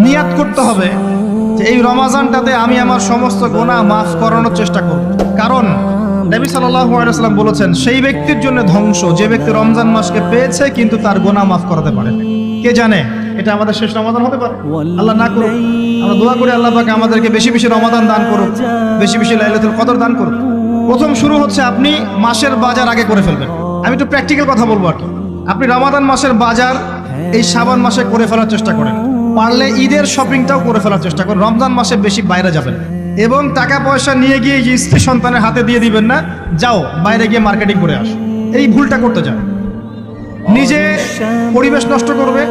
নিয়াত করতে হবে যে এই রমাজানটাতে আমি আমার সমস্ত গুনাহ মাফ করানোর চেষ্টা করব। কারণ নবী সাল্লাল্লাহু আলাইহি ওয়াসাল্লাম বলেছেন, সেই ব্যক্তির জন্য ধ্বংস যে ব্যক্তি রমজান মাসকে পেয়েছে কিন্তু তার গুনাহ মাফ করাতে পারে না। কে জানে এটা আমাদের শেষ রমাদান হতে পারে? আল্লাহ না করুক। আমরা দোয়া করি আল্লাহ পাক আমাদেরকে বেশি বেশি রমাদান দান করুক, বেশি বেশি লাইলাতুল কদর দান করুক। প্রথম শুরু হচ্ছে আপনি মাসের বাজার আগে করে ফেলবেন। আমি একটু প্র্যাকটিক্যাল কথা বলবো আর কি। আপনি রমাদান মাসের বাজার এই শাবান মাসে করে ফেলার চেষ্টা করেন। পারলে ঈদের শপিংটাও করে ফেলার চেষ্টা করেন। রমজান মাসে বেশি বাইরে যাবেন এবং টাকা পয়সা নিয়ে গিয়ে যে স্ত্রী সন্তানের হাতে দিয়ে দিবেন না, যাও বাইরে গিয়ে মার্কেটিং করে আস। এই ভুলটা করতে যান, নিজে পরিবেশ নষ্ট করবে,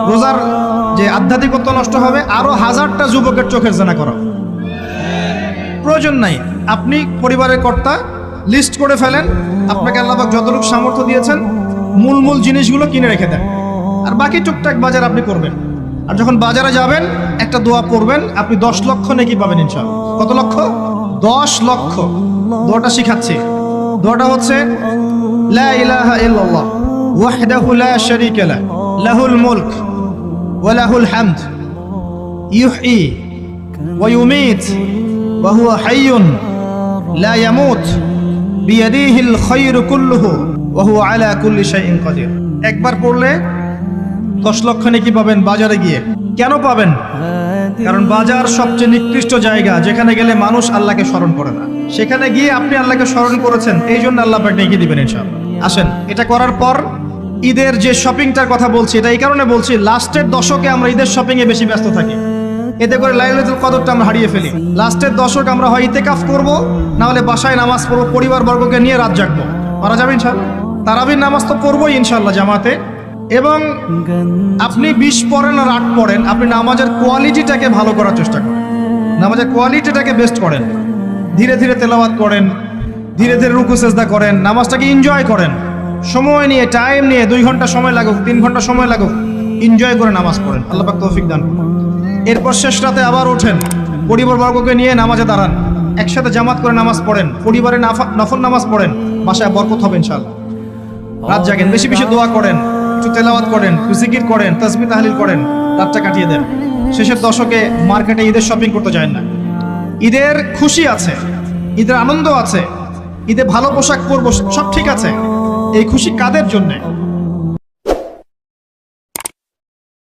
রোজার যে আধ্যাত্মিকত্ব নষ্ট হবে, আরো হাজারটা যুবকের চোখের জানা করা প্রয়োজন নাই। আপনি পরিবারের কর্তা, লিস্ট করে ফেলেন, আপনাকে আল্লাহ পাক যতটুকু সামর্থ্য দিয়েছেন মূল জিনিসগুলো কিনে রেখে দেন, আর বাকি টুকটাক বাজার আপনি করবেন। আর যখন বাজারে যাবেন একটা দোয়া পড়বেন, আপনি 10 লক্ষ নেকি পাবেন ইনশাআল্লাহ। কত লক্ষ? 10 লক্ষ। দোয়াটা শিখাচ্ছি। দোয়াটা হচ্ছে লা ইলাহা ইল্লাল্লাহ ওয়াহদাহু লা শারীকা লাহু লাহুল মুলক ওয়া লাহুল হামদ ইউহয়ী ওয়া ইউমীত ওয়া হুয়া হাইয়ুন লা ইয়ামুত বিয়াদিহিল খায়রু কুল্লুহু ওয়া হুয়া আলা কুল্লি শাইইন কাদির। একবার পড়লে 10 লক্ষ নেকি পাবেন বাজারে গিয়ে। কেন পাবেন? কারণ বাজার সবচেয়ে নিকৃষ্ট জায়গা, যেখানে গেলে মানুষ আল্লাহকে স্মরণ করে না। সেখানে গিয়ে আপনি আল্লাহকে স্মরণ করেছেন, এই জন্য আল্লাহ পাক নেকি দিবেন ইনশাআল্লাহ। আসেন, এটা করার পর ঈদের যে শপিংটার কথা বলছি, এটা এই কারণে বলছি, লাস্টের দশকে আমরা ঈদের শপিং এ বেশি ব্যস্ত থাকি। এতে করে লাইলাতুল কদরটা আমরা হারিয়ে ফেলি। লাস্টের দশক আমরা হয় ইতিকাফ করব, না হলে বাসায় নামাজ পড়বো, পরিবার বর্গকে নিয়ে রাত জাগবো। পারা যাবে ইনশাআল্লাহ? তারাবির নামাজ তো পড়বোই ইনশাআল্লাহ জামাতে। এবং আপনি 20 পড়েন আর 8 পড়েন, আপনি নামাজের কোয়ালিটিটাকে ভালো করার চেষ্টা করেন, নামাজের কোয়ালিটিটাকে বেস্ট করেন। ধীরে ধীরে তেলাওয়াত করেন, ধীরে ধীরে রুকু সেজদা করেন, নামাজটাকে এনজয় করেন। সময় নিয়ে, টাইম নিয়ে, 2 ঘন্টা সময় লাগুক, 3 ঘন্টা সময় লাগুক, এনজয় করে নামাজ পড়েন। আল্লাহ পাক তৌফিক দান করুন। এরপর শেষ রাতে আবার ওঠেন, পরিবার বর্গকে নিয়ে নামাজে দাঁড়ান, একসাথে জামাত করে নামাজ পড়েন, পরিবারে নফল নামাজ পড়েন, বাসায় বরকত হবে ইনশাআল্লাহ। রাত জাগেন, বেশি বেশি দোয়া করেন, একটু তেলাওয়াত করেন, একটু জিকির করেন, তাসবিহ তাহলিল করেন, রাতটা কাটিয়ে দেন। শেষের দশকে মার্কেটে ঈদের শপিং করতে যায় না। ঈদের খুশি আছে, ঈদের আনন্দ আছে, ঈদে ভালো পোশাক পরবো, সব ঠিক আছে। এই খুশি কাদের জন্যে?